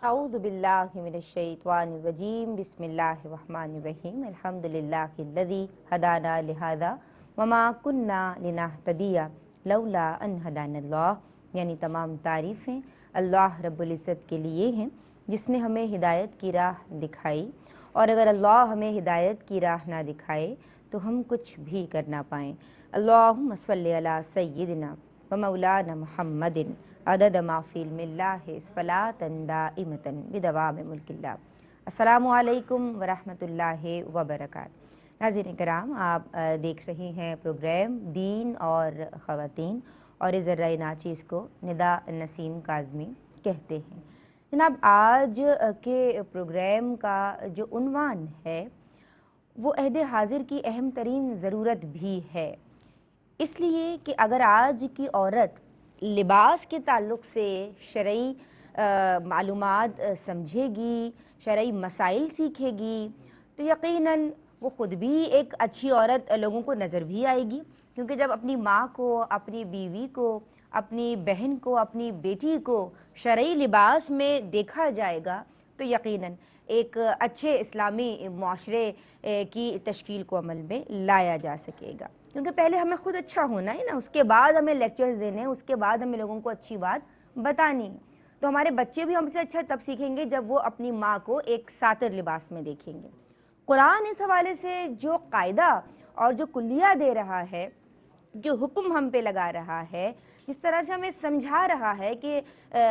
اعوذ باللہ من الشیطان الرجیم بسم اللہ الرحمن الرحیم الحمدللہ الذی ہدانا لہذا وما کننا لنہتدی لولا ان ہدانا اللہ، یعنی تمام تعریفیں اللہ رب العزت کے لیے ہیں جس نے ہمیں ہدایت کی راہ دکھائی، اور اگر اللہ ہمیں ہدایت کی راہ نہ دکھائے تو ہم کچھ بھی کر نہ پائیں۔ اللہم صلی علی سیدنا و مولانا محمد عدد ما فی علم اللہ صلاۃ دائمۃ بدوام ملک اللہ۔ السلام علیکم ورحمۃ اللہ وبرکاتہ۔ ناظرین کرام، آپ دیکھ رہے ہیں پروگرام دین اور خواتین، اور اس ذرائع ناچیز کو ندا نسیم کاظمی کہتے ہیں۔ جناب، آج کے پروگرام کا جو عنوان ہے وہ عہد حاضر کی اہم ترین ضرورت بھی ہے، اس لیے کہ اگر آج کی عورت لباس کے تعلق سے شرعی معلومات سمجھے گی، شرعی مسائل سیکھے گی، تو یقیناً وہ خود بھی ایک اچھی عورت لوگوں کو نظر بھی آئے گی، کیونکہ جب اپنی ماں کو، اپنی بیوی کو، اپنی بہن کو، اپنی بیٹی کو شرعی لباس میں دیکھا جائے گا تو یقیناً ایک اچھے اسلامی معاشرے کی تشکیل کو عمل میں لایا جا سکے گا۔ کیونکہ پہلے ہمیں خود اچھا ہونا ہے نا، اس کے بعد ہمیں لیکچرز دینے ہیں، اس کے بعد ہمیں لوگوں کو اچھی بات بتانی ہے۔ تو ہمارے بچے بھی ہم سے اچھا تب سیکھیں گے جب وہ اپنی ماں کو ایک ساتر لباس میں دیکھیں گے۔ قرآن اس حوالے سے جو قاعدہ اور جو کلیہ دے رہا ہے، جو حکم ہم پہ لگا رہا ہے، جس طرح سے ہمیں سمجھا رہا ہے کہ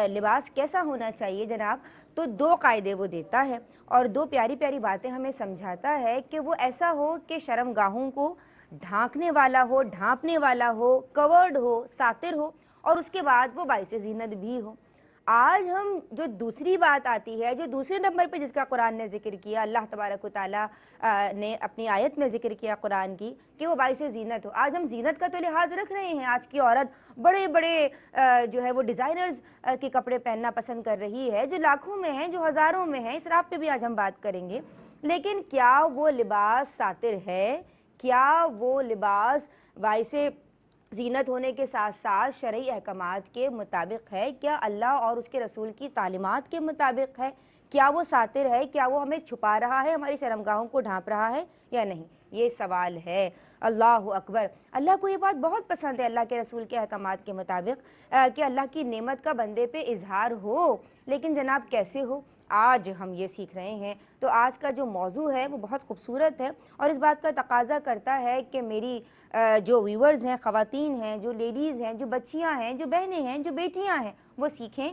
لباس کیسا ہونا چاہیے جناب، تو دو قاعدے وہ دیتا ہے اور دو پیاری پیاری باتیں ہمیں سمجھاتا ہے کہ وہ ایسا ہو کہ شرم گاہوں کو ڈھانکنے والا ہو، ڈھانپنے والا ہو، کورڈ ہو، ساتر ہو، اور اس کے بعد وہ باعث زینت بھی ہو۔ آج ہم جو دوسری بات آتی ہے، جو دوسرے نمبر پہ جس کا قرآن نے ذکر کیا، اللہ تبارک و تعالیٰ نے اپنی آیت میں ذکر کیا قرآن کی کہ وہ باعث زینت ہو۔ آج ہم زینت کا تو لحاظ رکھ رہے ہیں، آج کی عورت بڑے بڑے جو ہے وہ ڈیزائنرز کے کپڑے پہننا پسند کر رہی ہے، جو لاکھوں میں ہیں، جو ہزاروں میں ہیں، اس راہ پہ بھی آج ہم بات کریں گے۔ لیکن کیا وہ لباس ساتر ہے؟ کیا وہ لباس باعث زینت ہونے کے ساتھ ساتھ شرعی احکامات کے مطابق ہے؟ کیا اللہ اور اس کے رسول کی تعلیمات کے مطابق ہے؟ کیا وہ ساتر ہے؟ کیا وہ ہمیں چھپا رہا ہے، ہماری شرمگاہوں کو ڈھانپ رہا ہے یا نہیں؟ یہ سوال ہے۔ اللہ اکبر! اللہ کو یہ بات بہت پسند ہے، اللہ کے رسول کے احکامات کے مطابق کہ اللہ کی نعمت کا بندے پہ اظہار ہو، لیکن جناب کیسے ہو؟ آج ہم یہ سیکھ رہے ہیں۔ تو آج کا جو موضوع ہے وہ بہت خوبصورت ہے اور اس بات کا تقاضا کرتا ہے کہ میری جو ویورز ہیں، خواتین ہیں، جو لیڈیز ہیں، جو بچیاں ہیں، جو بہنیں ہیں، جو بیٹیاں ہیں، وہ سیکھیں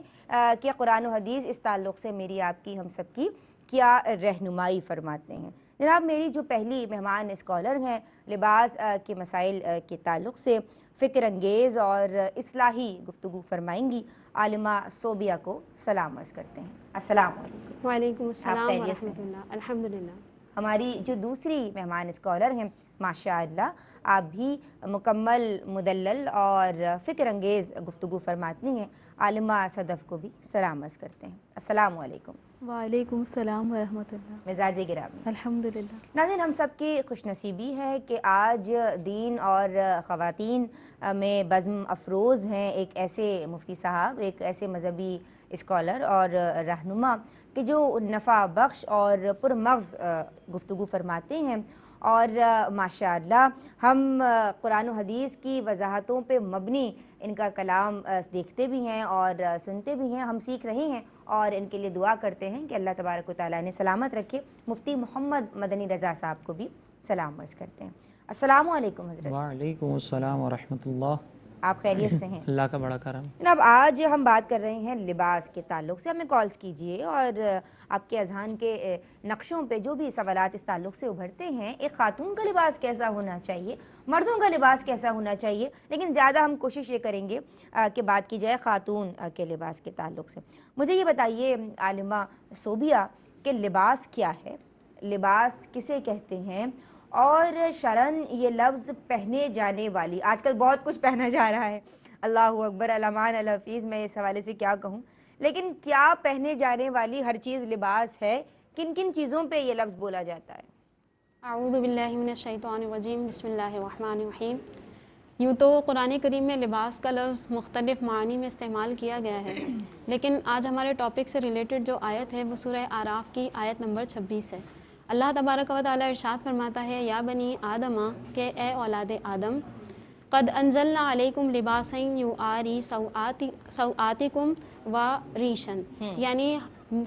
کہ قرآن و حدیث اس تعلق سے میری، آپ کی، ہم سب کی کیا رہنمائی فرماتے ہیں۔ جناب، میری جو پہلی مہمان اسکالر ہیں لباس کے مسائل کے تعلق سے فکر انگیز اور اصلاحی گفتگو فرمائیں گی، عالمہ صوبیہ کو سلام عرض کرتے ہیں۔ السلام علیکم۔ وعلیکم آپ السلام خیریت سے ورحمۃ ہیں؟ اللہ، الحمدللہ۔ ہماری جو دوسری مہمان اسکالر ہیں، ماشاء اللہ آپ بھی مکمل مدلل اور فکر انگیز گفتگو فرماتی ہیں، عالمہ صدف کو بھی سلام عرض کرتے ہیں۔ السلام علیکم۔ وعلیکم السلام ورحمۃ اللہ۔ مزاج گرامی، الحمدللہ۔ ناظرین، ہم سب کی خوش نصیبی ہے کہ آج دین اور خواتین میں بزم افروز ہیں ایک ایسے مفتی صاحب، ایک ایسے مذہبی اسکالر اور رہنما کہ جو نفع بخش اور پرمغز گفتگو فرماتے ہیں، اور ماشاءاللہ ہم قرآن و حدیث کی وضاحتوں پہ مبنی ان کا کلام دیکھتے بھی ہیں اور سنتے بھی ہیں، ہم سیکھ رہے ہیں اور ان کے لیے دعا کرتے ہیں کہ اللہ تبارک و تعالیٰ نے سلامت رکھے۔ مفتی محمد مدنی رضا صاحب کو بھی سلام عرض کرتے ہیں۔ السلام علیکم حضرت۔ وعلیکم السلام ورحمۃ اللہ۔ آپ خیریت سے ہیں؟ اللہ کا بڑا کرم۔ جناب، آج ہم بات کر رہے ہیں لباس کے تعلق سے۔ ہمیں کالز کیجئے اور آپ کے اذہان کے نقشوں پہ جو بھی سوالات اس تعلق سے ابھرتے ہیں، ایک خاتون کا لباس کیسا ہونا چاہیے، مردوں کا لباس کیسا ہونا چاہیے، لیکن زیادہ ہم کوشش یہ کریں گے کہ بات کی جائے خاتون کے لباس کے تعلق سے۔ مجھے یہ بتائیے عالمہ صوبیہ کہ لباس کیا ہے، لباس کسے کہتے ہیں، اور شرعاً یہ لفظ پہنے جانے والی، آج کل بہت کچھ پہنا جا رہا ہے، اللہ اکبر، علمان الحفیظ، میں اس حوالے سے کیا کہوں، لیکن کیا پہنے جانے والی ہر چیز لباس ہے؟ کن کن چیزوں پہ یہ لفظ بولا جاتا ہے؟ اعوذ باللہ من الشیطان الرجیم، بسم اللہ الرحمن الرحیم۔ یوں تو قرآن کریم میں لباس کا لفظ مختلف معانی میں استعمال کیا گیا ہے، لیکن آج ہمارے ٹاپک سے ریلیٹڈ جو آیت ہے وہ سورہ اعراف کی آیت نمبر 26 ہے۔ اللہ تبارک و تعالیٰ ارشاد فرماتا ہے، یا بنی آدم، کہ اے اولاد آدم، قد انزلنا علیکم لباسا یواری سوآتکم و ریشن، یعنی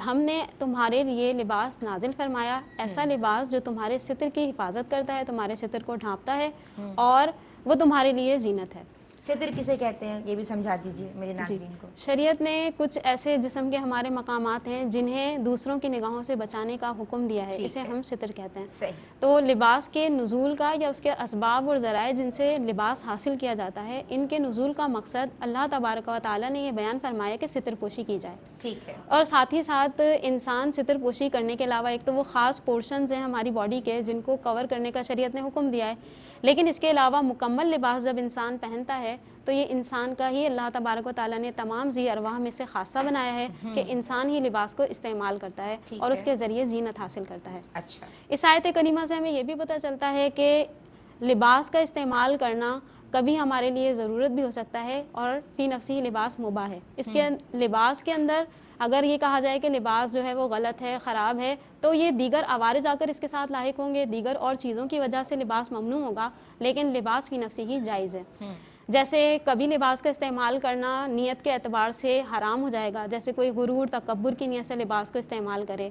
ہم نے تمہارے لیے لباس نازل فرمایا، ایسا لباس جو تمہارے ستر کی حفاظت کرتا ہے، تمہارے ستر کو ڈھانپتا ہے اور وہ تمہارے لیے زینت ہے۔ ستر کسے کہتے ہیں یہ بھی سمجھا دیجیے میرے ناظرین کو۔ شریعت نے کچھ ایسے جسم کے ہمارے مقامات ہیں جنہیں دوسروں کی نگاہوں سے بچانے کا حکم دیا ہے، اسے ہم ستر کہتے ہیں۔ صحیح۔ تو لباس کے نزول کا یا اس کے اسباب اور ذرائع جن سے لباس حاصل کیا جاتا ہے، ان کے نزول کا مقصد اللہ تبارک و تعالیٰ نے یہ بیان فرمایا کہ ستر پوشی کی جائے۔ ٹھیک ہے۔ اور ساتھ ہی ساتھ انسان ستر پوشی کرنے کے علاوہ ایک تو وہ خاص پورشنز ہیں ہماری باڈی کے جن کو کور کرنے کا شریعت نے حکم دیا ہے، لیکن اس کے علاوہ مکمل لباس جب انسان پہنتا ہے تو یہ انسان کا ہی اللہ تبارک و تعالیٰ نے تمام ذی ارواح میں سے خاصہ بنایا ہے کہ انسان ہی لباس کو استعمال کرتا ہے اور اس کے ذریعے زینت حاصل کرتا ہے۔ اچھا، اس آیت کریمہ سے ہمیں یہ بھی پتہ چلتا ہے کہ لباس کا استعمال کرنا کبھی ہمارے لیے ضرورت بھی ہو سکتا ہے اور فی نفسی لباس مباح ہے۔ اس کے لباس کے اندر اگر یہ کہا جائے کہ لباس جو ہے وہ غلط ہے، خراب ہے، تو یہ دیگر عوارض آ کر اس کے ساتھ لاحق ہوں گے، دیگر اور چیزوں کی وجہ سے لباس ممنوع ہوگا، لیکن لباس فی نفسی ہی جائز ہے۔ جیسے کبھی لباس کا استعمال کرنا نیت کے اعتبار سے حرام ہو جائے گا، جیسے کوئی غرور تکبر کی نیت سے لباس کو استعمال کرے،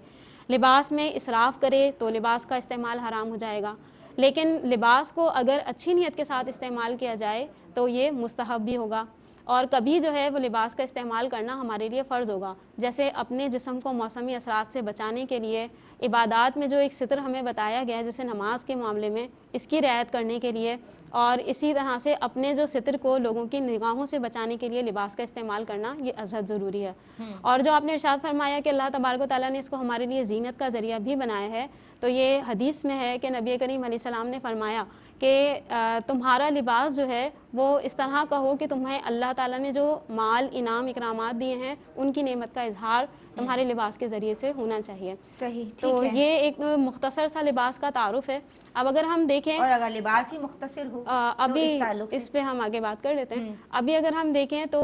لباس میں اسراف کرے تو لباس کا استعمال حرام ہو جائے گا، لیکن لباس کو اگر اچھی نیت کے ساتھ استعمال کیا جائے تو یہ مستحب بھی ہوگا۔ اور کبھی جو ہے وہ لباس کا استعمال کرنا ہمارے لیے فرض ہوگا، جیسے اپنے جسم کو موسمی اثرات سے بچانے کے لیے عبادات میں جو ایک ستر ہمیں بتایا گیا ہے، جیسے نماز کے معاملے میں اس کی رعایت کرنے کے لیے، اور اسی طرح سے اپنے جو ستر کو لوگوں کی نگاہوں سے بچانے کے لیے لباس کا استعمال کرنا یہ ازحد ضروری ہے۔ اور جو آپ نے ارشاد فرمایا کہ اللہ تبارک و تعالیٰ نے اس کو ہمارے لیے زینت کا ذریعہ بھی بنایا ہے، تو یہ حدیث میں ہے کہ نبی کریم علیہ السلام نے فرمایا کہ تمہارا لباس جو ہے وہ اس طرح کا ہو کہ تمہیں اللہ تعالیٰ نے جو مال انعام اکرامات دیے ہیں ان کی نعمت کا اظہار تمہارے لباس کے ذریعے سے ہونا چاہیے۔ صحیح، تو ٹھیک ہے۔ یہ ایک مختصر سا لباس کا تعارف ہے۔ اب اگر ہم دیکھیں، اور اگر لباس ہی مختصر ہو تو ابھی اس تعلق سے اس پہ ہم آگے بات کر لیتے ہیں۔ ابھی اگر ہم دیکھیں تو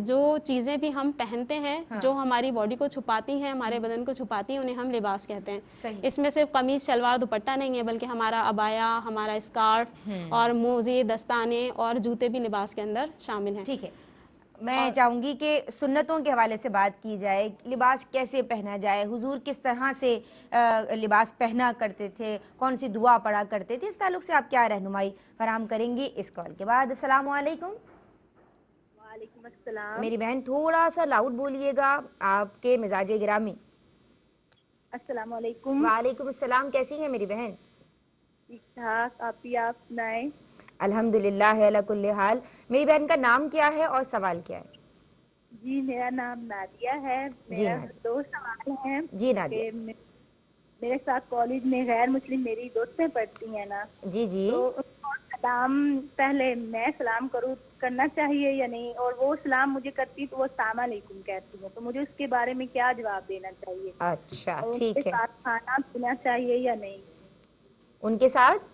جو چیزیں بھی ہم پہنتے ہیں جو ہماری باڈی کو چھپاتی ہیں، ہمارے بدن کو چھپاتی ہیں، انہیں ہم لباس کہتے ہیں۔ صحیح۔ اس میں صرف قمیص شلوار دوپٹہ نہیں ہے، بلکہ ہمارا عبایا، ہمارا اسکارف اور موزے، دستانے اور جوتے بھی لباس کے اندر شامل ہیں۔ ٹھیک ہے، میں چاہوں گی کہ سنتوں کے حوالے سے بات کی جائے، لباس کیسے پہنا جائے، حضور کس طرح سے لباس پہنا کرتے تھے، کون سی دعا پڑھا کرتے تھے، اس تعلق سے آپ کیا رہنمائی فراہم کریں گی اس کال کے بعد۔ السلام علیکم۔ وعلیکم السلام۔ میری بہن تھوڑا سا لاؤڈ بولیے گا، آپ کے مزاج گرامی۔ السلام علیکم۔ وعلیکم السلام، کیسی ہیں میری بہن؟ ٹھیک ٹھاک، آپ سنائیں؟ الحمدللہ علی کل حال۔ میری بہن کا نام کیا ہے اور سوال کیا ہے؟ جی میرا نام نادیہ ہے۔ میرا نادیہ۔ 2 سوال ہیں۔ جی نادیہ۔ کہ میرے ساتھ کالج میں غیر مسلم میری دوستیں پڑھتی ہیں نا، جی جی۔ تو ان کو سلام پہلے میں سلام کرنا چاہیے یا نہیں، اور وہ سلام مجھے کرتی تو وہ السلام علیکم کہتی ہیں، تو مجھے اس کے بارے میں کیا جواب دینا چاہیے؟ اچھا اور ان ٹھیک کے ہے، ساتھ کھانا پینا چاہیے یا نہیں؟ ان کے ساتھ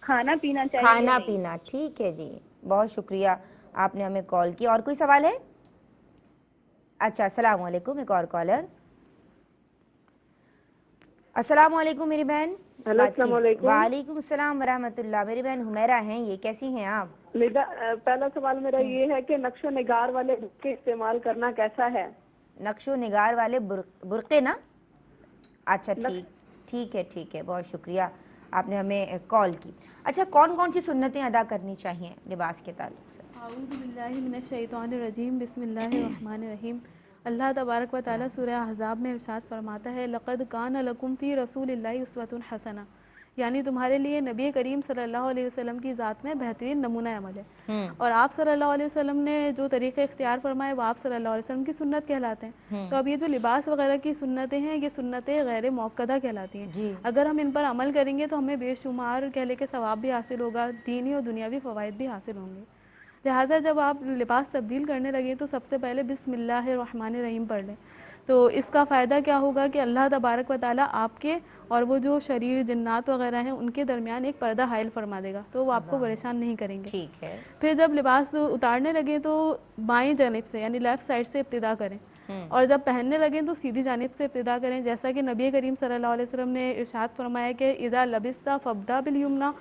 کھانا پینا چاہیے یا کھانا نہیں؟ پینا، ٹھیک ہے جی، بہت شکریہ آپ نے ہمیں کال کی۔ اور کوئی سوال ہے؟ اچھا، السلام علیکم، ایک اور کالر۔ السلام علیکم میری بہن۔ ہیلو، السلام علیکم۔ وعلیکم السلام ورحمۃ اللہ۔ میری بہن حمیرہ ہیں یہ، کیسی ہیں آپ؟ پہلا سوال میرا یہ ہے کہ نقش و نگار والے برقعے استعمال کرنا کیسا ہے؟ نقش و نگار والے برقعے نا؟ اچھا ٹھیک ہے، بہت شکریہ آپ نے ہمیں کال کی۔ اچھا، کون کون سی سنتیں ادا کرنی چاہیے لباس کے تعلق سے؟ اعوذ باللہ من الشیطان الرجیم، بسم اللہ الرحمن الرحیم۔ اللہ تبارک و تعالیٰ سورہ احزاب میں ارشاد فرماتا ہے، لقد کان لکم فی رسول اللہ اسوۃ حسنہ، یعنی تمہارے لیے نبی کریم صلی اللہ علیہ وسلم کی ذات میں بہترین نمونہ عمل ہے۔ اور آپ صلی اللہ علیہ وسلم نے جو طریقے اختیار فرمائے وہ آپ صلی اللہ علیہ وسلم کی سنت کہلاتے ہیں۔ تو اب یہ جو لباس وغیرہ کی سنتیں ہیں، یہ سنتیں غیر موقدہ کہلاتی ہیں۔ اگر ہم ان پر عمل کریں گے تو ہمیں بے شمار کہہ لے کے ثواب بھی حاصل ہوگا، دینی اور دنیاوی فوائد بھی حاصل ہوں گے۔ لہٰذا جب آپ لباس تبدیل کرنے لگیں تو سب سے پہلے بسم اللہ الرحمن الرحیم پڑھ لیں۔ تو اس کا فائدہ کیا ہوگا کہ اللہ تبارک و تعالیٰ آپ کے اور وہ جو شریر جنات وغیرہ ہیں ان کے درمیان ایک پردہ حائل فرما دے گا، تو وہ آپ کو پریشان نہیں کریں گے۔ ٹھیک ہے۔ پھر جب لباس اتارنے لگیں تو بائیں جانب سے یعنی لیفٹ سائڈ سے ابتدا کریں، اور جب پہننے لگیں تو سیدھی جانب سے ابتدا کریں، جیسا کہ نبی کریم صلی اللہ علیہ وسلم نے ارشاد فرمایا کہ اذا لبست فابدا بالیمنا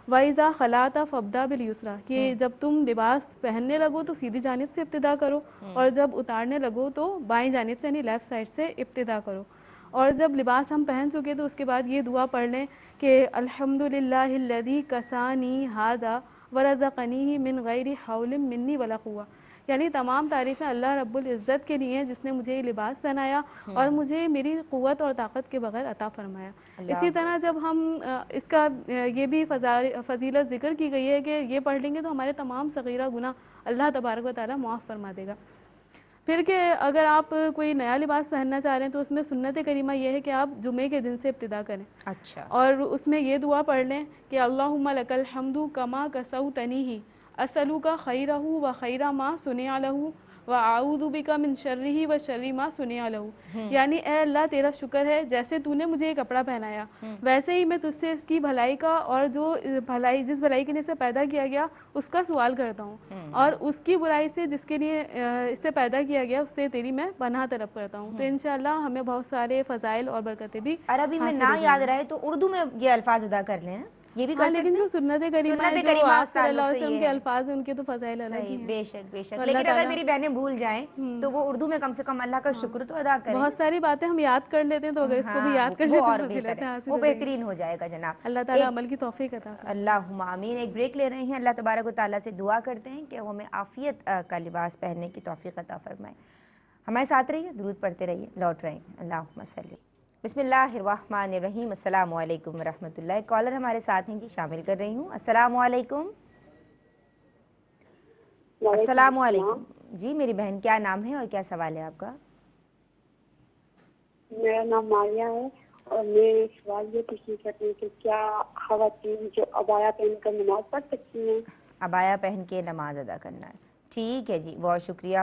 وَإِذَا خَلَعْتَ فَابْدَأْ بِالْيُسْرَىٰ، کہ جب تم لباس پہننے لگو تو سیدھی جانب سے ابتدا کرو، اور جب اتارنے لگو تو بائیں جانب سے یعنی لیفٹ سائڈ سے ابتدا کرو۔ اور جب لباس ہم پہن چکے تو اس کے بعد یہ دعا پڑھ لیں کہ الحمدللہ الذی کسانی ھذا ورزقنیہ من غیر حول منی ولا قوہ، یعنی تمام تعریفیں اللہ رب العزت کے لیے ہیں جس نے مجھے یہ لباس پہنایا اور مجھے میری قوت اور طاقت کے بغیر عطا فرمایا۔ اسی طرح جب ہم اس کا یہ بھی فضیلت ذکر کی گئی ہے کہ یہ پڑھ لیں گے تو ہمارے تمام صغیرہ گناہ اللہ تبارک و تعالیٰ معاف فرما دے گا۔ پھر کہ اگر آپ کوئی نیا لباس پہننا چاہ رہے ہیں تو اس میں سنت کریمہ یہ ہے کہ آپ جمعے کے دن سے ابتدا کریں، اچھا، اور اس میں یہ دعا پڑھ لیں کہ اللہم لک الحمد کما کسوتنیہ اسألک خیرہ و خیر ما صنع لہ وَأَعُوذُ بِكَ مِن شَرِّهِ وَشَرِّ مَا صُنِعَ لَهُ، یعنی اے اللہ تیرا شکر ہے جیسے تو نے مجھے یہ کپڑا پہنایا ویسے ہی میں تجھ سے اس کی بھلائی کا اور جو بھلائی جس بھلائی کے لیے اسے پیدا کیا گیا اس کا سوال کرتا ہوں، اور اس کی برائی سے جس کے لیے اسے پیدا کیا گیا اس سے تیری میں پناہ طلب کرتا ہوں۔ تو انشاءاللہ ہمیں بہت سارے فضائل اور برکتیں بھی عربی میں نہ یاد رہے تو اردو میں یہ الفاظ ادا کر لیں، یہ بھی کر لیکن جو سنت کریمہ ہے جو آپ صلی اللہ علیہ وسلم کے الفاظ ہیں ان کے تو فضائل الگ ہی ہیں۔ بے شک بے شک، لیکن اگر میری بہنیں بھول جائیں تو وہ اردو میں کم سے کم اللہ کا شکر تو ادا کریں۔ بہت ساری باتیں ہم یاد کر لیتے ہیں تو اگر اس کو بھی یاد کر لیتے اور ہیں بہتر ہے، وہ بہترین ہو جائے گا جناب۔ اللہ تعالیٰ عمل کی توفیق عطا فرمائے۔ اللہم آمین۔ ایک بریک لے رہے ہیں، اللہ تبارک و تعالیٰ سے دعا کرتے ہیں کہ وہ ہمیں عافیت کا لباس پہننے کی توفیق عطا فرمائے۔ ہمارے ساتھ رہیے، درود پڑھتے رہیے، لوٹ رہے ہیں۔ اللہم صلی بسم اللہ الرحمن الرحیم۔ السلام علیکم ورحمۃ اللہ۔ کالر ہمارے ساتھ ہیں جی، شامل کر رہی ہوں۔ السلام علیکم۔ السلام علیکم جی، میری بہن کیا نام ہے اور کیا سوال ہے آپ کا؟ میرا نام ماریہ ہے اور میرے سوال یہ پوچھنا چاہتی ہوں کہ کیا خواتین جو عبایا پہن کر نماز پڑھ سکتی ہیں؟ عبایا پہن کے نماز ادا کرنا ہے، ٹھیک ہے جی، بہت شکریہ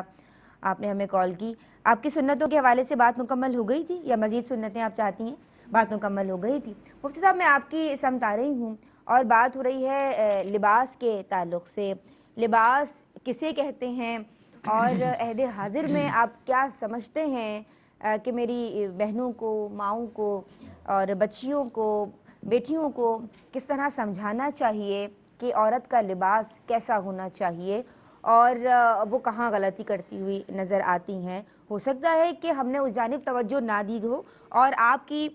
آپ نے ہمیں کال کی۔ آپ کی سنتوں کے حوالے سے بات مکمل ہو گئی تھی یا مزید سنتیں آپ چاہتی ہیں؟ بات مکمل ہو گئی تھی۔ مفتی صاحب میں آپ کی سمت آ رہی ہوں اور بات ہو رہی ہے لباس کے تعلق سے، لباس کسے کہتے ہیں اور عہد حاضر میں آپ کیا سمجھتے ہیں کہ میری بہنوں کو، ماؤں کو اور بچیوں کو، بیٹیوں کو کس طرح سمجھانا چاہیے کہ عورت کا لباس کیسا ہونا چاہیے اور وہ کہاں غلطی کرتی ہوئی نظر آتی ہیں؟ ہو سکتا ہے کہ ہم نے اس جانب توجہ نہ دی ہو اور آپ کی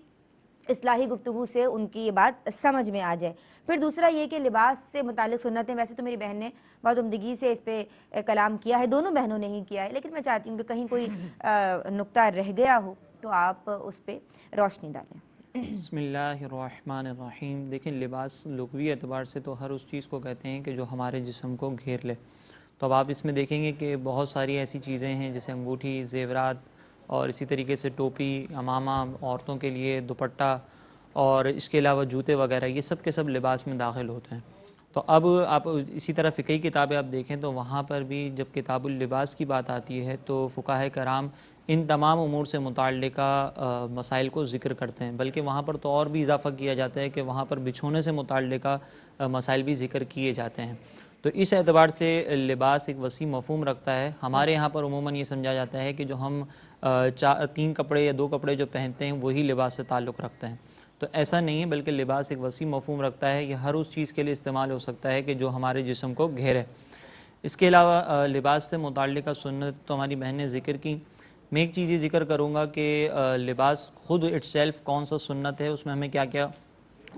اصلاحی گفتگو سے ان کی یہ بات سمجھ میں آ جائے۔ پھر دوسرا یہ کہ لباس سے متعلق سنتیں، ویسے تو میری بہن نے بہت عمدگی سے اس پہ کلام کیا ہے، دونوں بہنوں نے ہی کیا ہے، لیکن میں چاہتی ہوں کہ کہیں کوئی نقطہ رہ گیا ہو تو آپ اس پہ روشنی ڈالیں۔ بسم اللہ الرحمن الرحیم۔ دیکھیں، لباس لغوی اعتبار سے تو ہر اس چیز کو کہتے ہیں کہ جو ہمارے جسم کو گھیر لے۔ تو اب آپ اس میں دیکھیں گے کہ بہت ساری ایسی چیزیں ہیں جیسے انگوٹھی، زیورات اور اسی طریقے سے ٹوپی، عمامہ، عورتوں کے لیے دوپٹہ اور اس کے علاوہ جوتے وغیرہ، یہ سب کے سب لباس میں داخل ہوتے ہیں۔ تو اب آپ اسی طرح فقہی کتابیں آپ دیکھیں تو وہاں پر بھی جب کتاب اللباس کی بات آتی ہے تو فقہاء کرام ان تمام امور سے متعلقہ مسائل کو ذکر کرتے ہیں، بلکہ وہاں پر تو اور بھی اضافہ کیا جاتا ہے کہ وہاں پر بچھونے سے متعلقہ مسائل بھی ذکر کیے جاتے ہیں۔ تو اس اعتبار سے لباس ایک وسیع مفہوم رکھتا ہے۔ ہمارے یہاں پر عموماً یہ سمجھا جاتا ہے کہ جو ہم 3 کپڑے یا 2 کپڑے جو پہنتے ہیں وہی لباس سے تعلق رکھتے ہیں، تو ایسا نہیں ہے، بلکہ لباس ایک وسیع مفہوم رکھتا ہے۔ یہ ہر اس چیز کے لیے استعمال ہو سکتا ہے کہ جو ہمارے جسم کو گھیرے۔ اس کے علاوہ لباس سے متعلقہ سنت تو ہماری بہن نے ذکر کی۔ میں ایک چیز یہ ذکر کروں گا کہ لباس خود اٹ سیلف کون سا سنت ہے، اس میں ہمیں کیا کیا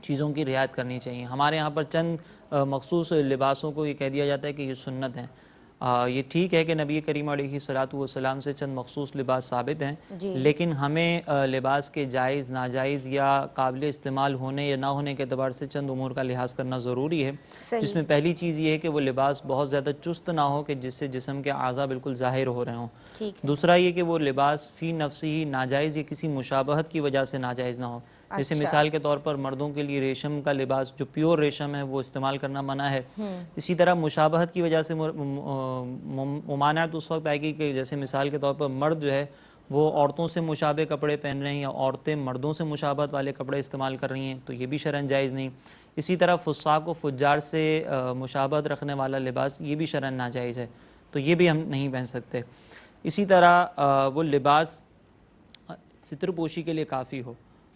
چیزوں کی رعایت کرنی چاہیے۔ ہمارے یہاں پر چند مخصوص لباسوں کو یہ کہہ دیا جاتا ہے کہ یہ سنت ہیں۔ یہ ٹھیک ہے کہ نبی کریم علیہ الصلاۃ سے چند مخصوص لباس ثابت ہیں، لیکن ہمیں لباس کے جائز، ناجائز یا قابل استعمال ہونے یا نہ ہونے کے اعتبار سے چند امور کا لحاظ کرنا ضروری ہے، جس میں پہلی چیز یہ ہے کہ وہ لباس بہت زیادہ چست نہ ہو کہ جس سے جسم کے اعضاء بالکل ظاہر ہو رہے ہوں۔ دوسرا یہ کہ وہ لباس فی نفسی ہی ناجائز یا کسی مشابہت کی وجہ سے ناجائز نہ ہو۔ جیسے مثال کے طور پر مردوں کے لیے ریشم کا لباس جو پیور ریشم ہے وہ استعمال کرنا منع ہے۔ اسی طرح مشابہت کی وجہ سے ممانعت اس وقت آئے گی کہ جیسے مثال کے طور پر مرد جو ہے وہ عورتوں سے مشابہ کپڑے پہن رہے ہیں یا عورتیں مردوں سے مشابہت والے کپڑے استعمال کر رہی ہیں تو یہ بھی شرعاً جائز نہیں. اسی طرح فساق و فجار سے مشابہت رکھنے والا لباس یہ بھی شرعاً ناجائز ہے، تو یہ بھی ہم نہیں پہن سکتے. اسی طرح وہ لباس ستر پوشی کے لیے کافی ہو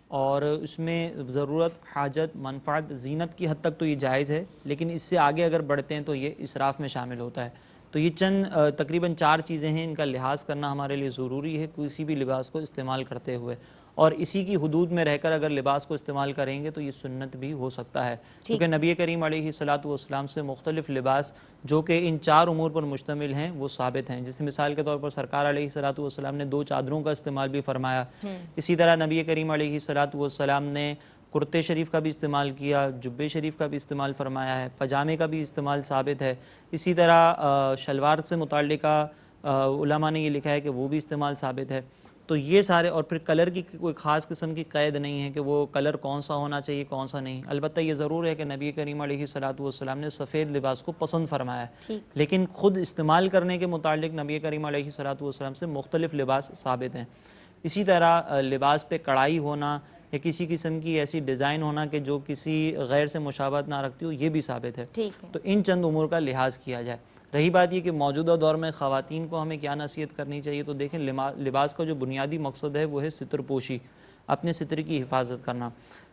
اور اس میں ضرورت، حاجت، منفعت، زینت کی حد تک تو یہ جائز ہے، لیکن اس سے آگے اگر بڑھتے ہیں تو یہ اسراف میں شامل ہوتا ہے. تو یہ چند تقریباً 4 چیزیں ہیں، ان کا لحاظ کرنا ہمارے لیے ضروری ہے کسی بھی لباس کو استعمال کرتے ہوئے، اور اسی کی حدود میں رہ کر اگر لباس کو استعمال کریں گے تو یہ سنت بھی ہو سکتا ہے. کیونکہ نبی کریم علیہ الصلاۃ والسلام سے مختلف لباس جو کہ ان 4 امور پر مشتمل ہیں وہ ثابت ہیں. جیسے مثال کے طور پر سرکار علیہ الصلاۃ والسلام نے 2 چادروں کا استعمال بھی فرمایا. اسی طرح نبی کریم علیہ الصلاۃ والسلام نے کرتے شریف کا بھی استعمال کیا، جبے شریف کا بھی استعمال فرمایا ہے، پاجامے کا بھی استعمال ثابت ہے. اسی طرح شلوار سے متعلقہ علماء نے یہ لکھا ہے کہ وہ بھی استعمال ثابت ہے. تو یہ سارے، اور پھر کلر کی کوئی خاص قسم کی قید نہیں ہے کہ وہ کلر کون سا ہونا چاہیے کون سا نہیں. البتہ یہ ضرور ہے کہ نبی کریم علیہ الصلاۃ والسلام نے سفید لباس کو پسند فرمایا ہے، لیکن خود استعمال کرنے کے متعلق نبی کریم علیہ الصلاۃ والسلام سے مختلف لباس ثابت ہیں. اسی طرح لباس پہ کڑھائی ہونا یا کسی قسم کی ایسی ڈیزائن ہونا کہ جو کسی غیر سے مشابہت نہ رکھتی ہو، یہ بھی ثابت ہے. تو ان چند امور کا لحاظ کیا جائے. رہی بات یہ کہ موجودہ دور میں خواتین کو ہمیں کیا نصیحت کرنی چاہیے، تو دیکھیں لباس کا جو بنیادی مقصد ہے وہ ہے ستر پوشی، اپنے ستر کی حفاظت کرنا.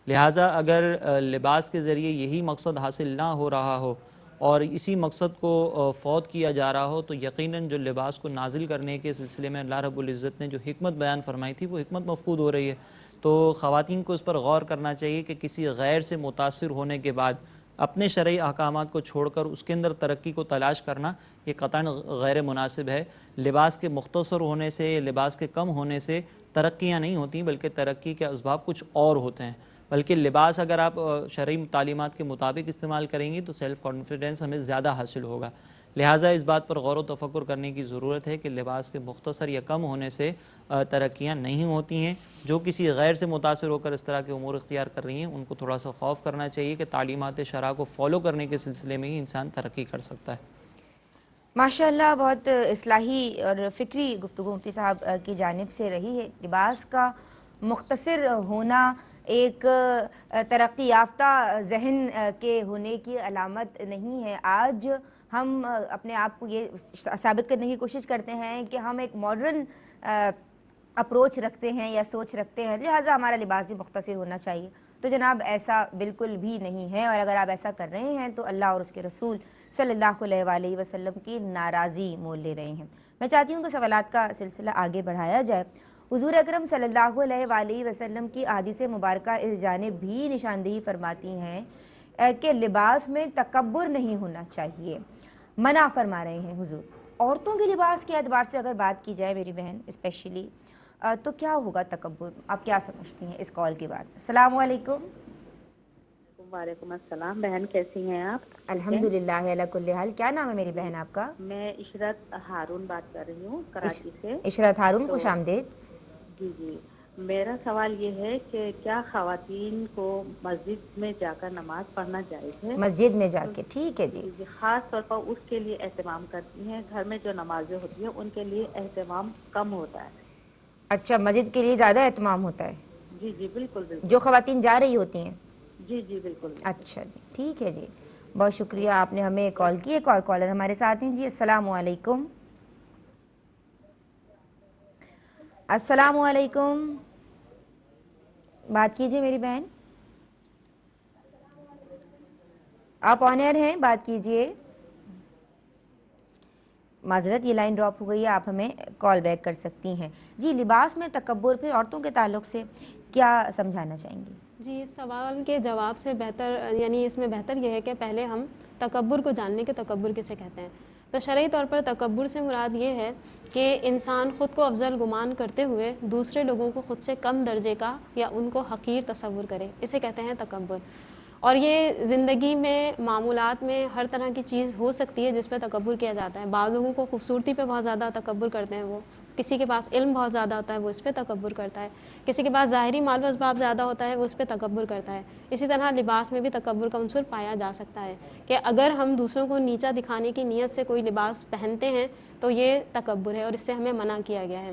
لہٰذا اگر لباس کے ذریعے یہی مقصد حاصل نہ ہو رہا ہو اور اسی مقصد کو فوت کیا جا رہا ہو تو یقیناً جو لباس کو نازل کرنے کے سلسلے میں اللہ رب العزت نے جو حکمت بیان فرمائی تھی وہ حکمت مفقود ہو رہی ہے. تو خواتین کو اس پر غور کرنا چاہیے کہ کسی غیر سے متاثر ہونے کے بعد اپنے شرعی احکامات کو چھوڑ کر اس کے اندر ترقی کو تلاش کرنا یہ قطعاً غیر مناسب ہے. لباس کے مختصر ہونے سے، لباس کے کم ہونے سے ترقیاں نہیں ہوتی، بلکہ ترقی کے اسباب کچھ اور ہوتے ہیں. بلکہ لباس اگر آپ شرعی تعلیمات کے مطابق استعمال کریں گی تو سیلف کانفیڈنس ہمیں زیادہ حاصل ہوگا. لہٰذا اس بات پر غور و تفکر کرنے کی ضرورت ہے کہ لباس کے مختصر یا کم ہونے سے ترقیاں نہیں ہوتی ہیں. جو کسی غیر سے متاثر ہو کر اس طرح کے امور اختیار کر رہی ہیں ان کو تھوڑا سا خوف کرنا چاہیے کہ تعلیمات شرع کو فالو کرنے کے سلسلے میں ہی انسان ترقی کر سکتا ہے. ماشاءاللہ بہت اصلاحی اور فکری گفتگو مفتی صاحب کی جانب سے رہی ہے. لباس کا مختصر ہونا ایک ترقی یافتہ ذہن کے ہونے کی علامت نہیں ہے. آج ہم اپنے آپ کو یہ ثابت کرنے کی کوشش کرتے ہیں کہ ہم ایک ماڈرن اپروچ رکھتے ہیں یا سوچ رکھتے ہیں، لہٰذا ہمارا لباس بھی مختصر ہونا چاہیے. تو جناب ایسا بالکل بھی نہیں ہے، اور اگر آپ ایسا کر رہے ہیں تو اللہ اور اس کے رسول صلی اللہ علیہ وآلہ وسلم کی ناراضی مول لے رہے ہیں. میں چاہتی ہوں کہ سوالات کا سلسلہ آگے بڑھایا جائے. حضور اکرم صلی اللہ علیہ وآلہ وسلم کی احادیث مبارکہ اس جانب بھی نشاندہی فرماتی ہیں کہ لباس میں تکبر نہیں ہونا چاہیے، منع فرما رہے ہیں حضور. عورتوں کے لباس کے اعتبار سے اگر بات کی جائے میری بہن اسپیشلی، تو کیا ہوگا تکبر؟ آپ کیا سمجھتی ہیں اس کال کے بعد؟ السلام علیکم. وعلیکم السلام. بہن کیسی ہیں آپ؟ الحمدللہ علی کل حال. کیا نام ہے میری بہن آپ کا؟ میں عشرت ہارون بات کر رہی ہوں کراچی سے. عشرت ہارون، خوش آمدید. جی میرا سوال یہ ہے کہ کیا خواتین کو مسجد میں جا کر نماز پڑھنا جائز ہے؟ مسجد میں جا کے، ٹھیک ہے جی. خاص طور پر اس کے لیے اہتمام کرتی ہیں، گھر میں جو نمازیں ہوتی ہیں ان کے لیے اہتمام کم ہوتا ہے. اچھا، مسجد کے لیے زیادہ اہتمام ہوتا ہے؟ جی بالکل بالکل. جو خواتین جا رہی ہوتی ہیں؟ جی بالکل. اچھا جی، ٹھیک ہے جی، بہت شکریہ آپ نے ہمیں کال کی. ایک اور کالر ہمارے ساتھ ہیں جی. السلام علیکم. السلام علیکم، بات کیجئے میری بہن، آپ آن ایئر ہیں، بات کیجئے. معذرت یہ لائن ڈراپ ہو گئی ہے، آپ ہمیں کال بیک کر سکتی ہیں. جی لباس میں تکبر، پھر عورتوں کے تعلق سے کیا سمجھانا چاہیں گی؟ جی اس سوال کے جواب سے بہتر، یعنی اس میں بہتر یہ ہے کہ پہلے ہم تکبر کو جاننے کے تکبر کسے کہتے ہیں. تو شرعی طور پر تکبر سے مراد یہ ہے کہ انسان خود کو افضل گمان کرتے ہوئے دوسرے لوگوں کو خود سے کم درجے کا یا ان کو حقیر تصور کرے، اسے کہتے ہیں تکبر. اور یہ زندگی میں معمولات میں ہر طرح کی چیز ہو سکتی ہے جس پہ تکبر کیا جاتا ہے. بعض لوگوں کو خوبصورتی پہ بہت زیادہ تکبر کرتے ہیں، وہ کسی کے پاس علم بہت زیادہ ہوتا ہے وہ اس پہ تکبر کرتا ہے، کسی کے پاس ظاہری مال و اسباب زیادہ ہوتا ہے وہ اس پہ تکبر کرتا ہے. اسی طرح لباس میں بھی تکبر کا عنصر پایا جا سکتا ہے کہ اگر ہم دوسروں کو نیچا دکھانے کی نیت سے کوئی لباس پہنتے ہیں تو یہ تکبر ہے اور اس سے ہمیں منع کیا گیا ہے.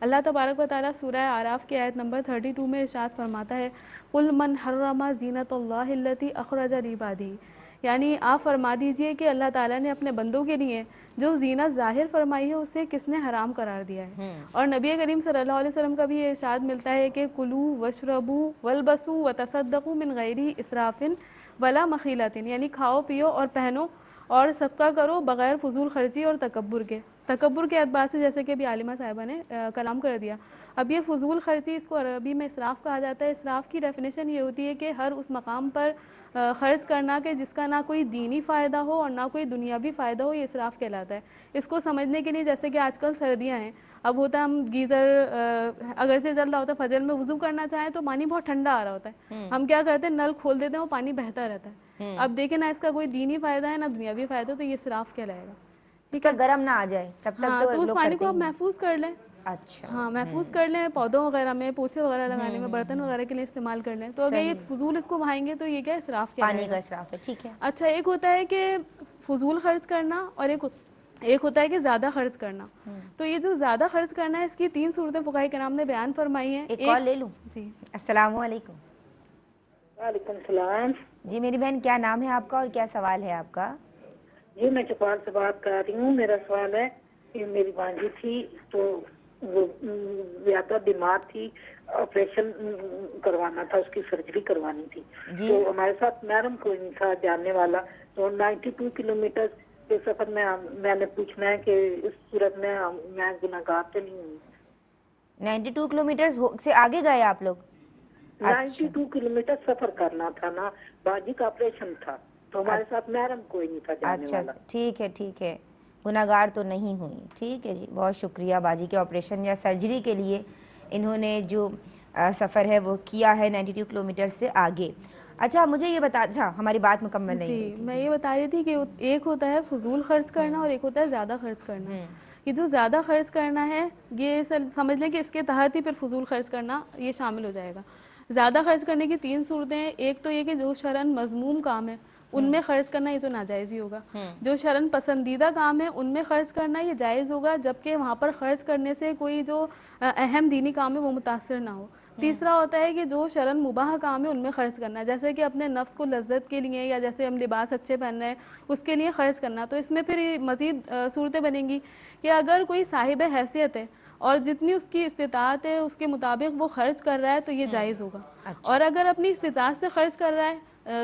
اللہ تبارک و تعالیٰ سورہ اعراف کی آیت نمبر 32 میں ارشاد فرماتا ہے قُلْ مَنْ حَرَّمَ زِینَةَ اللَّهِ الَّتِی أَخْرَجَ لِعِبَادِهِ، یعنی آپ فرما دیجئے کہ اللہ تعالیٰ نے اپنے بندوں کے لیے جو زینت ظاہر فرمائی ہے اسے کس نے حرام قرار دیا ہے. اور نبی کریم صلی اللہ علیہ وسلم کا بھی یہ ارشاد ملتا ہے کہ کلوا واشربوا والبسوا وتصدقوا من غیر اسراف ولا مخیلۃ، یعنی کھاؤ پیو اور پہنو اور صدقہ کرو بغیر فضول خرچی اور تکبر کے. تکبر کے اعتبار سے جیسے کہ ابھی عالمہ صاحبہ نے کلام کر دیا. اب یہ فضول خرچی اس کو عربی میں اسراف کہا جاتا ہے. اسراف کی ڈیفینیشن یہ ہوتی ہے کہ ہر اس مقام پر خرچ کرنا کہ جس کا نہ کوئی دینی فائدہ ہو اور نہ کوئی دنیاوی فائدہ ہو، یہ اسراف کہلاتا ہے. اس کو سمجھنے کے لیے جیسے کہ آج کل سردیاں ہیں، اب ہوتا ہے ہم گیزر اگرچہ چل رہا ہوتا ہے، فجر میں وضو کرنا چاہیں تو پانی بہت ٹھنڈا آ رہا ہوتا ہے، ہم کیا کرتے ہیں نل کھول دیتے ہیں، وہ پانی بہتا رہتا ہے. اب دیکھیں نہ اس کا کوئی دینی فائدہ ہے نہ دنیاوی فائدہ، تو یہ اسراف کہلائے گا. ٹھیک ہے، گرم نہ آ جائے تب تک ہاں تو اس پانی کو آپ محفوظ کر لیں. اچھا ہاں محفوظ کر لیں، پودوں وغیرہ میں، پوچھے وغیرہ لگانے میں، برتن وغیرہ کے لیے استعمال کر لیں. تو اگر یہ فضول اس کو بہائیں گے تو یہ کیا اسراف کیا پانی کا اسراف ہے. ٹھیک ہے. اچھا، ایک ہوتا ہے کہ فضول خرچ کرنا اور ایک ہوتا ہے کہ زیادہ خرچ کرنا. تو یہ جو زیادہ خرچ کرنا ہے اس کی 3 صورتیں فقہاء کرام نے بیان فرمائی ہیں. ایک کال لے لوں؟ جی السلام علیکم. وعلیکم السلام. جی میری بہن، کیا نام ہے آپ کا اور کیا سوال ہے آپ کا؟ جی میں چپال سے بات کر رہی ہوں. میرا سوال ہے کہ میری بانجی تھی تو وہ زیادہ بیمار تھی، آپریشن کروانا تھا، اس کی سرجری کروانی تھی. تو ہمارے ساتھ محرم کوئی نہیں تھا جاننے والا. تو 92 کلومیٹر کے سفر میں نے پوچھنا ہے کہ اس صورت میں گناہگار تو نہیں ہوں. 92 کلومیٹر سے آگے گئے آپ لوگ؟ 92 کلومیٹر سفر کرنا تھا نا، باجی کا آپریشن تھا تو ہمارے ساتھ محرم کوئی نہیں تھا جاننے والا. اچھا ٹھیک ہے ٹھیک ہے، گناہگار تو نہیں ہوئی. ٹھیک ہے جی، بہت شکریہ. باجی کے آپریشن یا سرجری کے لیے انہوں نے جو سفر ہے وہ کیا ہے 92 کلومیٹر سے آگے. اچھا مجھے یہ بتا، اچھا ہماری بات مکمل نہیں ہوئی. جی میں یہ بتا رہی تھی کہ ایک ہوتا ہے فضول خرچ کرنا اور ایک ہوتا ہے زیادہ خرچ کرنا. یہ جو زیادہ خرچ کرنا ہے یہ سمجھ لیں کہ اس کے تحت ہی پھر فضول خرچ کرنا یہ شامل ہو جائے گا. زیادہ خرچ کرنے کی 3 صورتیں ہیں. ایک تو یہ کہ جو شرعاً مذموم کام ہے ان میں خرچ کرنا یہ تو ناجائز ہی ہوگا. جو شرعاً پسندیدہ کام ہے ان میں خرچ کرنا یہ جائز ہوگا، جبکہ وہاں پر خرچ کرنے سے کوئی جو اہم دینی کام ہے وہ متاثر نہ ہو. تیسرا ہوتا ہے کہ جو شرعاً مباح کام ہے ان میں خرچ کرنا، جیسے کہ اپنے نفس کو لذت کے لیے یا جیسے ہم لباس اچھے پہن رہے ہیں اس کے لیے خرچ کرنا. تو اس میں پھر مزید صورتیں بنیں گی کہ اگر کوئی صاحب حیثیت ہے اور جتنی اس کی استطاعت ہے اس کے مطابق وہ خرچ کر رہا ہے تو یہ جائز ہوگا. اور اگر اپنی استطاعت سے خرچ کر رہا ہے،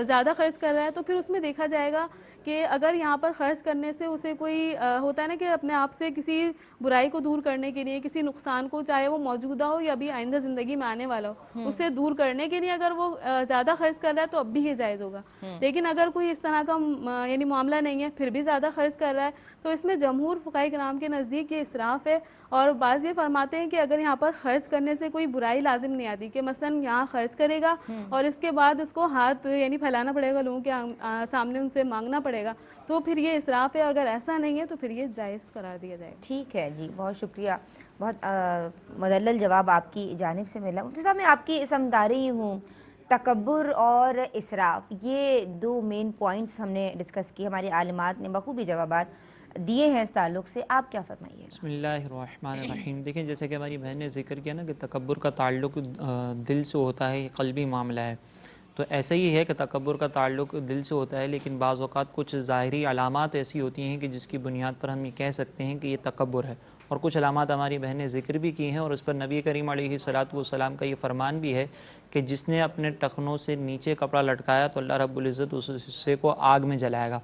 زیادہ خرچ کر رہا ہے، تو پھر اس میں دیکھا جائے گا کہ اگر یہاں پر خرچ کرنے سے اسے کوئی ہوتا ہے نا کہ اپنے آپ سے کسی برائی کو دور کرنے کے لیے، کسی نقصان کو چاہے وہ موجودہ ہو یا ابھی آئندہ زندگی میں آنے والا ہو، اسے دور کرنے کے لیے اگر وہ زیادہ خرچ کر رہا ہے تو اب بھی یہ جائز ہوگا. لیکن اگر کوئی اس طرح کا یعنی معاملہ نہیں ہے پھر بھی زیادہ خرچ کر رہا ہے تو اس میں جمہور فقہاء کرام کے نزدیک یہ اسراف ہے. اور بعض یہ فرماتے ہیں کہ اگر یہاں پر خرچ کرنے سے کوئی برائی لازم نہیں آتی کہ مثلا یہاں خرچ کرے گا اور اس کے بعد اس کو ہاتھ یعنی پھیلانا پڑے گا، لوگوں کے سامنے ان سے مانگنا پڑے گا، تو پھر یہ اسراف ہے. اگر ایسا نہیں ہے تو پھر یہ جائز قرار دیا جائے گا. ٹھیک ہے جی، بہت شکریہ. بہت مدلل جواب آپ کی جانب سے ملا. مفتی صاحب میں آپ کی سمجھداری ہوں، تکبر اور اسراف یہ 2 مین پوائنٹس ہم نے ڈسکس کی، ہماری عالمات نے بخوبی جوابات دیے ہیں اس تعلق سے. آپ کیا فرمائیے؟ بسم اللہ الرحمن الرحیم. دیکھیں جیسے کہ ہماری بہن نے ذکر کیا نا کہ تکبر کا تعلق دل سے ہوتا ہے، یہ قلبی معاملہ ہے. تو ایسا ہی ہے کہ تکبر کا تعلق دل سے ہوتا ہے، لیکن بعض اوقات کچھ ظاہری علامات ایسی ہوتی ہیں کہ جس کی بنیاد پر ہم یہ کہہ سکتے ہیں کہ یہ تکبر ہے. اور کچھ علامات ہماری بہن نے ذکر بھی کی ہیں اور اس پر نبی کریم علیہ الصلوۃ والسلام کا یہ فرمان بھی ہے کہ جس نے اپنے ٹخنوں سے نیچے کپڑا لٹکایا تو اللہ رب العزت اس حصے کو آگ میں جلائے گا.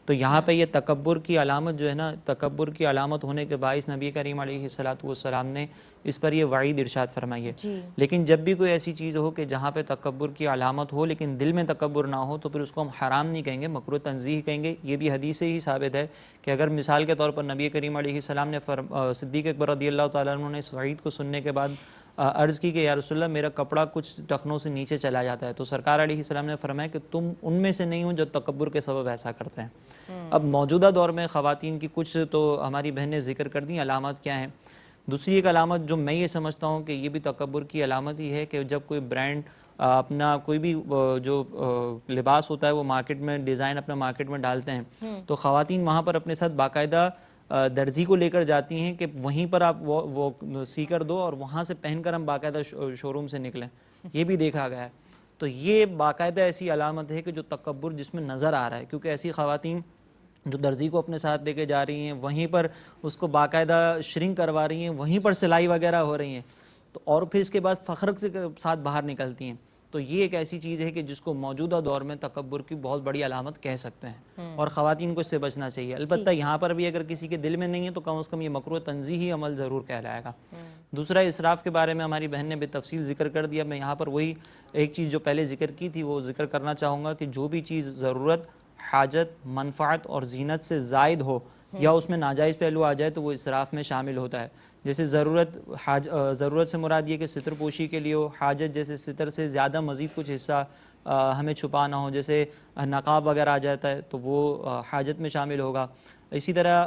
تو یہاں پہ یہ تکبر کی علامت جو ہے نا، تکبر کی علامت ہونے کے باعث نبی کریم علیہ الصلوۃ والسلام نے اس پر یہ وعید ارشاد فرمائی ہے. لیکن جب بھی کوئی ایسی چیز ہو کہ جہاں پہ تکبر کی علامت ہو لیکن دل میں تکبر نہ ہو تو پھر اس کو ہم حرام نہیں کہیں گے، مکروہ تنزیہ کہیں گے. یہ بھی حدیث سے ہی ثابت ہے کہ اگر مثال کے طور پر نبی کریم علیہ السلام نے صدیق اکبر رضی اللہ تعالیٰ عنہ نے اس وعید کو سننے کے بعد عرض کی کہ یا رسول اللہ میرا کپڑا کچھ ٹخنوں سے نیچے چلا جاتا ہے، تو سرکار علیہ السلام نے فرمایا کہ تم ان میں سے نہیں ہو جو تکبر کے سبب ایسا کرتے ہیں. اب موجودہ دور میں خواتین کی کچھ تو ہماری بہن نے ذکر کر دی علامات کیا ہیں. دوسری ایک علامت جو میں یہ سمجھتا ہوں کہ یہ بھی تکبر کی علامت ہی ہے کہ جب کوئی برانڈ اپنا کوئی بھی جو لباس ہوتا ہے وہ مارکیٹ میں ڈیزائن اپنا مارکیٹ میں ڈالتے ہیں تو خواتین وہاں پر اپنے ساتھ باقاعدہ درزی کو لے کر جاتی ہیں کہ وہیں پر آپ وہ سی کر دو اور وہاں سے پہن کر ہم باقاعدہ شو روم سے نکلیں، یہ بھی دیکھا گیا ہے۔ تو یہ باقاعدہ ایسی علامت ہے کہ جو تکبر جس میں نظر آ رہا ہے، کیونکہ ایسی خواتین جو درزی کو اپنے ساتھ لے کے جا رہی ہیں، وہیں پر اس کو باقاعدہ شرنک کروا رہی ہیں، وہیں پر سلائی وغیرہ ہو رہی ہیں، تو اور پھر اس کے بعد فخر کے ساتھ باہر نکلتی ہیں، تو یہ ایک ایسی چیز ہے کہ جس کو موجودہ دور میں تکبر کی بہت بڑی علامت کہہ سکتے ہیں، اور خواتین کو اس سے بچنا چاہیے۔ البتہ یہاں پر بھی اگر کسی کے دل میں نہیں ہے تو کم از کم یہ مکروہ تنزیہی عمل ضرور کہلائے گا۔ دوسرا، اسراف کے بارے میں ہماری بہن نے بے تفصیل ذکر کر دیا۔ میں یہاں پر وہی ایک چیز جو پہلے ذکر کی تھی وہ ذکر کرنا چاہوں گا کہ جو بھی چیز ضرورت، حاجت، منفعت اور زینت سے زائد ہو یا اس میں ناجائز پہلو آ جائے تو وہ اسراف میں شامل ہوتا ہے۔ جیسے ضرورت سے مراد یہ کہ ستر پوشی کے لیے ہو، حاجت جیسے ستر سے زیادہ مزید کچھ حصہ ہمیں چھپانا ہو، جیسے نقاب وغیرہ آ جاتا ہے تو وہ حاجت میں شامل ہوگا۔ اسی طرح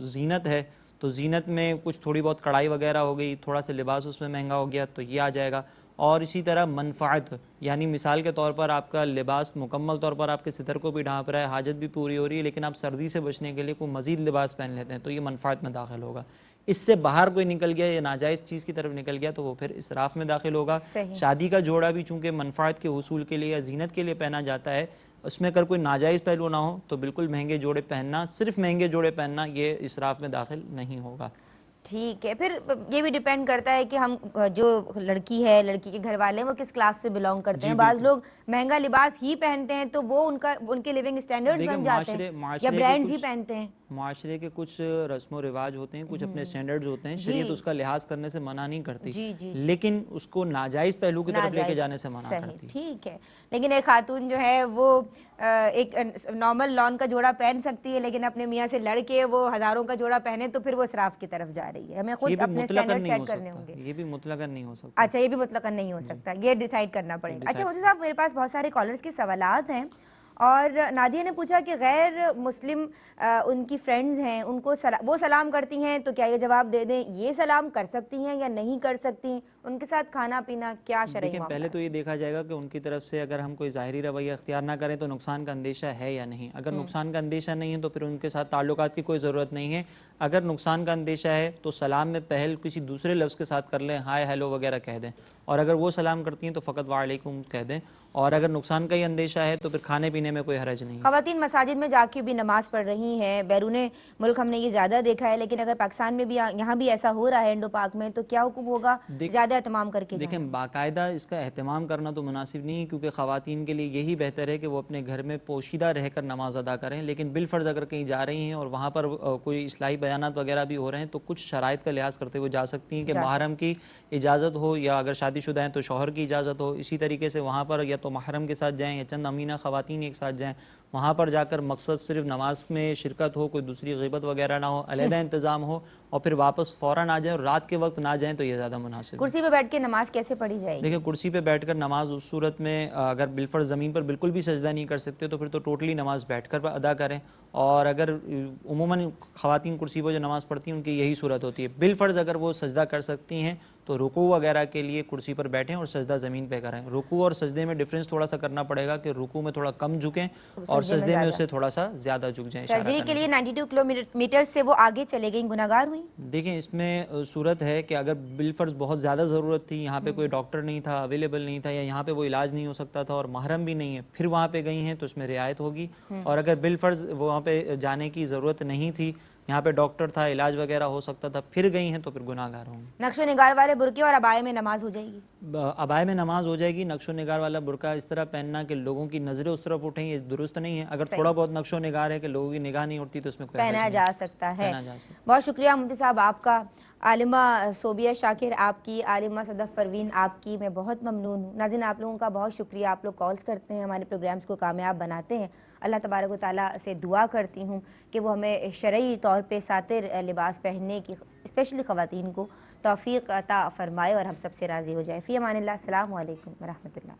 زینت ہے تو زینت میں کچھ تھوڑی بہت کڑھائی وغیرہ ہو گئی، تھوڑا سا لباس اس میں مہنگا ہو گیا تو یہ آ جائے گا۔ اور اسی طرح منفعت، یعنی مثال کے طور پر آپ کا لباس مکمل طور پر آپ کے ستر کو بھی ڈھانپ رہا ہے، حاجت بھی پوری ہو رہی ہے، لیکن آپ سردی سے بچنے کے لیے کوئی مزید لباس پہن لیتے ہیں تو یہ منفعت میں داخل ہوگا۔ اس سے باہر کوئی نکل گیا یا ناجائز چیز کی طرف نکل گیا تو وہ پھر اسراف میں داخل ہوگا۔ شادی کا جوڑا بھی چونکہ منفعت کے حصول کے لیے یا زینت کے لیے پہنا جاتا ہے، اس میں اگر کوئی ناجائز پہلو نہ ہو تو بالکل مہنگے جوڑے پہننا، صرف مہنگے جوڑے پہننا یہ اسراف میں داخل نہیں ہوگا۔ ٹھیک ہے، پھر یہ بھی ڈیپینڈ کرتا ہے کہ ہم جو لڑکی ہے، لڑکی کے گھر والے ہیں وہ کس کلاس سے بلونگ کرتے ہیں۔ بعض لوگ مہنگا لباس ہی پہنتے ہیں تو وہ ان کے لیونگ سٹینڈرڈز بن جاتے ہیں یا برانڈز ہی پہنتے ہیں۔ معاشرے کے کچھ رسم و رواج ہوتے ہیں، کچھ اپنے سٹینڈرڈز ہوتے ہیں، شریعت اس کا لحاظ کرنے سے منع نہیں کرتی، لیکن اس کو ناجائز پہلو کی طرف لے کے جانے سے منع کرتی۔ ٹھیک ہے، لیکن ایک خاتون جو ہے وہ ایک نارمل لان کا جوڑا پہن سکتی ہے، لیکن اپنے میاں سے لڑ کے وہ ہزاروں کا جوڑا پہنے تو پھر وہ اسراف کی طرف جا رہی ہے۔ ہمیں خود اپنے سٹینڈرڈ سیٹ کرنے ہوں گے۔ یہ بھی مطلقاً نہیں ہو سکتا۔ اچھا، یہ بھی مطلقاً نہیں ہو سکتا، یہ ڈیسائیڈ کرنا پڑے گا۔ اچھا مفتی صاحب، میرے پاس بہت سارے کالرز کے سوالات ہیں، اور نادیہ نے پوچھا کہ غیر مسلم ان کی فرینڈز ہیں، ان کو وہ سلام کرتی ہیں تو کیا یہ جواب دے دیں یہ سلام کر سکتی ہیں یا نہیں کر سکتی؟ ان کے ساتھ کھانا پینا کیا شرعی معاملہ؟ دیکھیں، پہلے تو یہ دیکھا جائے گا کہ ان کی طرف سے اگر ہم کوئی ظاہری رویہ اختیار نہ کریں تو نقصان کا اندیشہ ہے یا نہیں۔ اگر نقصان کا اندیشہ نہیں ہے تو پھر ان کے ساتھ تعلقات کی کوئی ضرورت نہیں ہے۔ اگر نقصان کا اندیشہ ہے تو سلام میں پہل کسی دوسرے لفظ کے ساتھ کر لیں، ہائے ہیلو وغیرہ کہہ دیں، اور اگر وہ سلام کرتی ہیں تو فقط وعلیکم کہہ دیں، اور اگر نقصان کا ہی اندیشہ ہے تو پھر کھانے پینے میں کوئی حرج نہیں۔ خواتین مساجد میں جا کے بھی نماز پڑھ رہی ہیں، بیرون ملک ہم نے یہ زیادہ دیکھا ہے، لیکن اگر پاکستان میں بھی یہاں بھی ایسا ہو رہا ہے انڈو پاک میں تو کیا حکم ہوگا زیادہ اہتمام کر کے؟ دیکھیں، باقاعدہ اس کا اہتمام کرنا تو مناسب نہیں ہے، کیونکہ خواتین کے لیے یہی بہتر ہے کہ وہ اپنے گھر میں پوشیدہ رہ کر نماز ادا کریں، لیکن بالفرض اگر کہیں جا رہی ہیں اور وہاں پر کوئی اصلاحی بیانات وغیرہ بھی ہو رہے ہیں تو کچھ شرائط کا لحاظ کرتے ہوئے جا سکتی ہیں کہ محرم کی اجازت ہو، یا اگر شادی شدہ ہیں تو شوہر کی اجازت ہو۔ اسی طریقے سے وہاں پر یا تو محرم کے ساتھ جائیں یا چند امینہ خواتین ایک ساتھ جائیں، وہاں پر جا کر مقصد صرف نماز میں شرکت ہو، کوئی دوسری غیبت وغیرہ نہ ہو، علیحدہ انتظام ہو، اور پھر واپس فوراً آ جائیں اور رات کے وقت نہ جائیں تو یہ زیادہ مناسب ہے۔ کرسی پہ بیٹھ کے نماز کیسے پڑھی جائے گی؟ دیکھیں، کرسی پہ بیٹھ کر نماز اس صورت میں اگر بالفرض زمین پر بالکل بھی سجدہ نہیں کر سکتے تو پھر تو ٹوٹلی نماز بیٹھ کر ادا کریں، اور اگر عموماً خواتین کرسی پہ جو نماز پڑھتی ہیں ان کی یہی صورت ہوتی ہے۔ بالفرض اگر وہ سجدہ کر سکتی ہیں تو رکوع وغیرہ کے لیے کرسی پر بیٹھیں اور سجدہ زمین پہ کریں۔ رکوع اور سجدے میں ڈیفرنس تھوڑا سا کرنا پڑے گا کہ رکوع میں تھوڑا کم جھکیں اور سجدے میں اسے تھوڑا سا زیادہ جھک جائیں۔ سرجری کے لیے 92 کلومیٹر سے وہ آگے چلے گئیں، گناہگار ہوئیں؟ دیکھیں، اس میں صورت ہے کہ اگر بالفرض بہت زیادہ ضرورت تھی، یہاں پہ کوئی ڈاکٹر نہیں تھا، اویلیبل نہیں تھا، یا یہاں پہ وہ علاج نہیں ہو سکتا تھا اور محرم بھی نہیں ہے، پھر وہاں پہ گئی ہیں تو اس میں رعایت ہوگی، اور اگر بالفرض وہاں پہ جانے کی ضرورت نہیں تھی، یہاں پہ ڈاکٹر تھا، علاج وغیرہ ہو سکتا تھا، پھر گئی ہیں تو پھر گناہ گار ہوں گی۔ نقش و نگار والے برقعے اور عبائے میں نماز ہو جائے گی؟ عبائے میں نماز ہو جائے گی۔ نقش و نگار والا برقع اس طرح پہننا کہ لوگوں کی نظریں اس طرف اٹھیں، یہ درست نہیں ہے۔ اگر تھوڑا بہت نقش و نگار ہے کہ لوگوں کی نگاہ نہیں اٹھتی تو اس میں کوئی پہنا جا سکتا ہے۔ بہت شکریہ مفتی صاحب آپ کا، عالمہ صوبیہ شاکر آپ کی، عالمہ صدف پروین آپ کی، میں بہت ممنون ہوں۔ ناظرین، آپ لوگوں کا بہت شکریہ، آپ لوگ کالز کرتے ہیں، ہمارے پروگرامز کو کامیاب بناتے ہیں۔ اللہ تبارک و تعالیٰ سے دعا کرتی ہوں کہ وہ ہمیں شرعی طور پہ ساتر لباس پہننے کی، اسپیشلی خواتین کو، توفیق عطا فرمائے اور ہم سب سے راضی ہو جائے۔ فی امان اللہ، السلام علیکم ورحمۃ اللہ۔